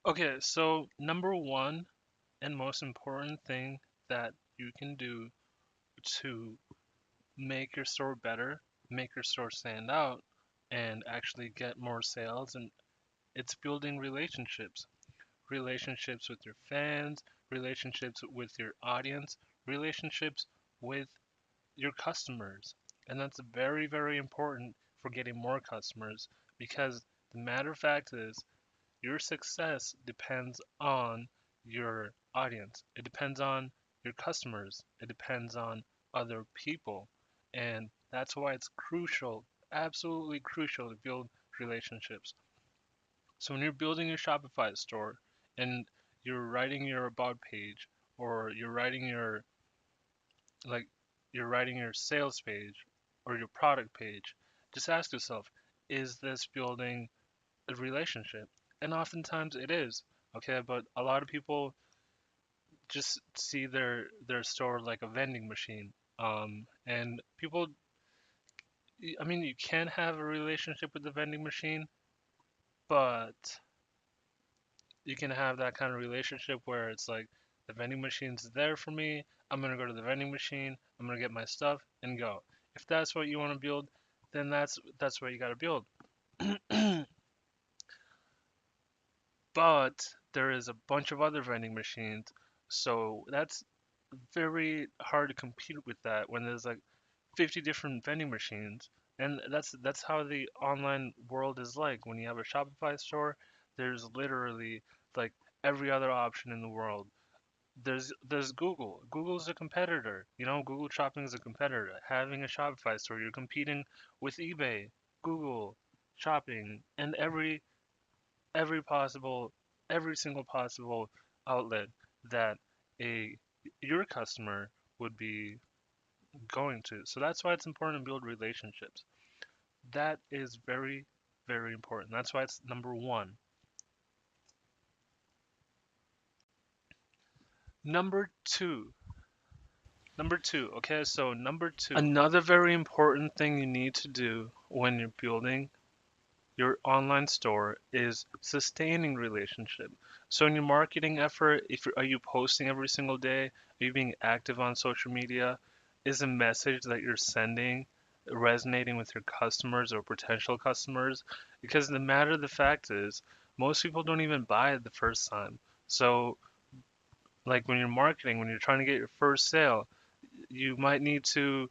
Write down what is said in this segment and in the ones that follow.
Okay, so number one and most important thing that you can do to make your store better, make your store stand out, and actually get more sales, and it's building relationships. Relationships with your fans, relationships with your audience, relationships with your customers. And that's very, very important for getting more customers because the matter of fact is your success depends on your audience. It depends on your customers. It depends on other people. And that's why it's crucial, absolutely crucial to build relationships. So when you're building your Shopify store and you're writing your about page or like you're writing your sales page or your product page, just ask yourself, is this building a relationship? And oftentimes it is. Okay, but a lot of people just see their store like a vending machine. And people, I mean, you can have a relationship with the vending machine, but you can have that kind of relationship where it's like the vending machine's there for me. I'm gonna go to the vending machine. I'm gonna get my stuff and go. If that's what you want to build, then that's what you got to build. But there is a bunch of other vending machines, so that's very hard to compete with that when there's like 50 different vending machines. And that's how the online world is like. When you have a Shopify store, there's literally like every other option in the world. There's Google. Google's a competitor. You know, Google Shopping is a competitor. Having a Shopify store, you're competing with eBay, Google Shopping, and every possible every single possible outlet that a your customer would be going to. So that's why it's important to build relationships. That is very, very important. That's why it's number one. Number two. Number two. Okay, so number two. Another very important thing you need to do when you're building your online store is sustaining relationship. So in your marketing effort, are you posting every single day? Are you being active on social media? Is the message that you're sending resonating with your customers or potential customers? Because the matter of the fact is, most people don't even buy it the first time. So like when you're marketing, when you're trying to get your first sale, you might need to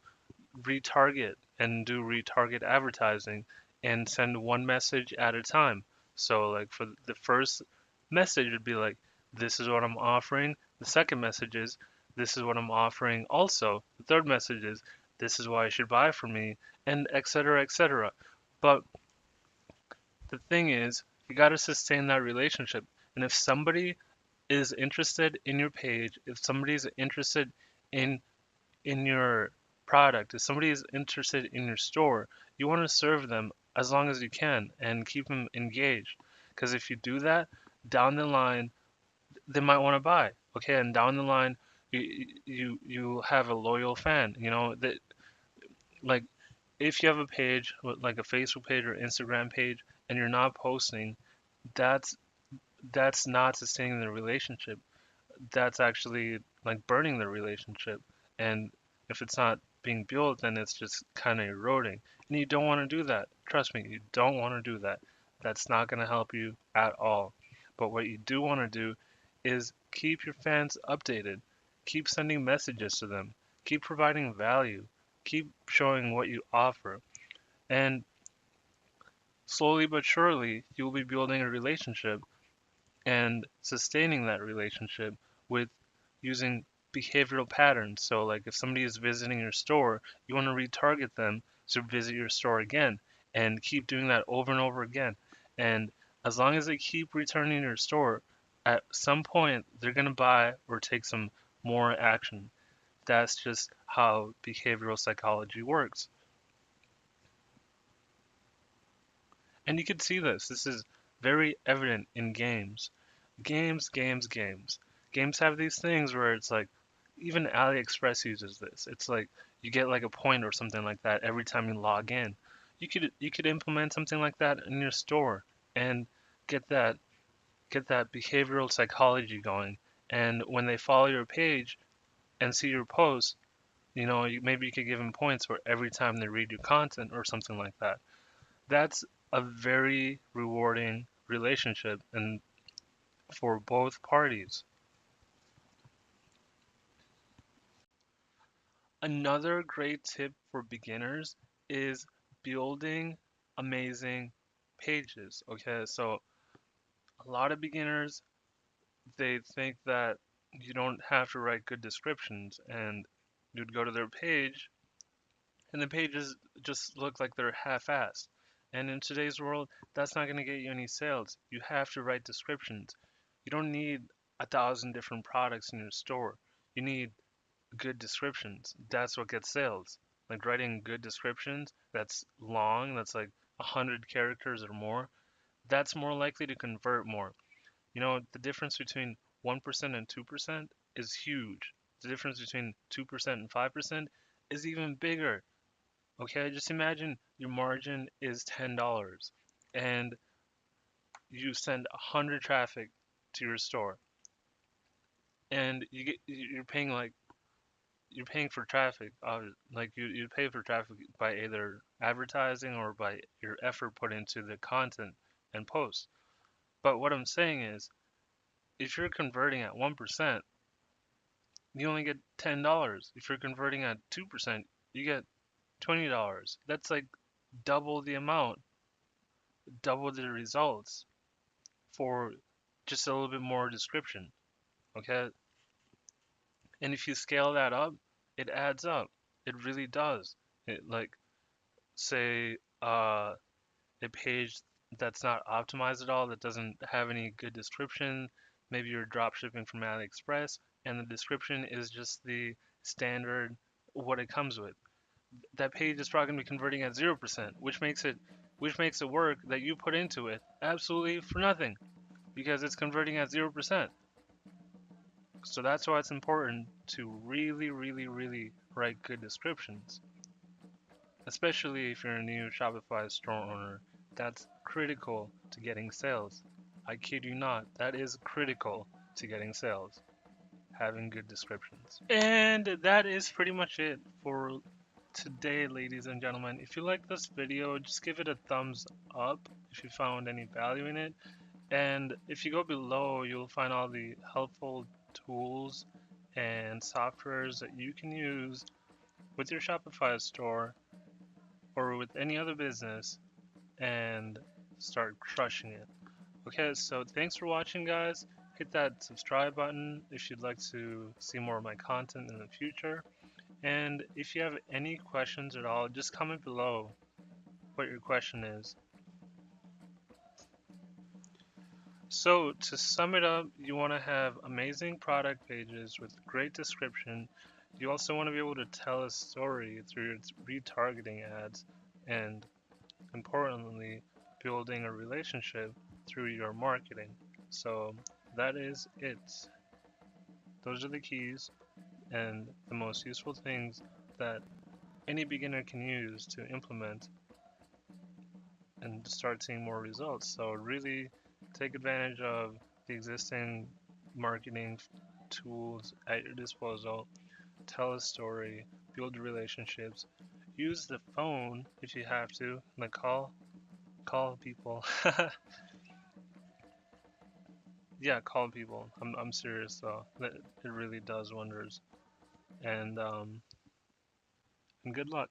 retarget and do retarget advertising and send one message at a time. So like for the first message would be like, this is what I'm offering. The second message is, this is what I'm offering also. The third message is, this is why you should buy from me, and etc. etc. But the thing is, you got to sustain that relationship. And if somebody is interested in your page, if somebody is interested in your product, if somebody is interested in your store, you want to serve them as long as you can and keep them engaged. Because if you do that, down the line, they might want to buy. Okay, and down the line, you have a loyal fan. You know that like if you have a page like a Facebook page or Instagram page and you're not posting, that's that's not sustaining the relationship. That's actually like burning the relationship. And if it's not being built, then it's just kind of eroding. And you don't want to do that. Trust me, you don't want to do that. That's not going to help you at all. But what you do want to do is keep your fans updated. Keep sending messages to them. Keep providing value. Keep showing what you offer. And slowly but surely, you'll be building a relationship and sustaining that relationship with using behavioral patterns. So, like if somebody is visiting your store, you want to retarget them to visit your store again and keep doing that over and over again. And as long as they keep returning to your store, at some point they're going to buy or take some more action. That's just how behavioral psychology works. And you can see this. This is very evident in games. Games. Games have these things where it's like, even AliExpress uses this. It's like you get like a point or something like that every time you log in. You could implement something like that in your store and get that get that behavioral psychology going. And when they follow your page and see your post, maybe you could give them points for every time they read your content or something like that. That's a very rewarding relationship and for both parties. Another great tip for beginners is building amazing pages. Okay, so a lot of beginners, they think that you don't have to write good descriptions, and you'd go to their page and the pages just look like they're half-assed. And in today's world, that's not going to get you any sales. You have to write descriptions. You don't need 1,000 different products in your store. You need good descriptions. That's what gets sales. Like writing good descriptions that's long, that's like 100 characters or more, that's more likely to convert more. The difference between 1% and 2% is huge. The difference between 2% and 5% is even bigger. Okay, just imagine your margin is $10 and you send 100 traffic to your store and you're paying for traffic. Like you pay for traffic by either advertising or by your effort put into the content and post. But what I'm saying is, if you're converting at 1%, you only get $10. If you're converting at 2%, you get $20. That's like double the amount, double the results for just a little bit more description. Okay? And if you scale that up, it adds up. It really does. Like, say, a page that's not optimized at all, that doesn't have any good description. Maybe you're drop shipping from AliExpress, and the description is just the standard what it comes with. That page is probably going to be converting at 0%, which makes it work that you put into it absolutely for nothing because it's converting at 0%. So that's why it's important to really, really, really write good descriptions, especially if you're a new Shopify store owner. That's critical to getting sales. I kid you not, that is critical to getting sales, having good descriptions. And that is pretty much it for today, ladies and gentlemen. If you like this video, just give it a thumbs up if you found any value in it. And if you go below, you'll find all the helpful tools and softwares that you can use with your Shopify store or with any other business and start crushing it. Okay, so thanks for watching, guys. Hit that subscribe button if you'd like to see more of my content in the future. And if you have any questions at all, just comment below what your question is. So to sum it up, you want to have amazing product pages with great description. You also want to be able to tell a story through your retargeting ads, and importantly, building a relationship through your marketing. So that is it. Those are the keys and the most useful things that any beginner can use to implement and start seeing more results. So really take advantage of the existing marketing tools at your disposal. Tell a story, build relationships, use the phone if you have to, like call people. Yeah, call people. I'm serious though. It really does wonders. And good luck.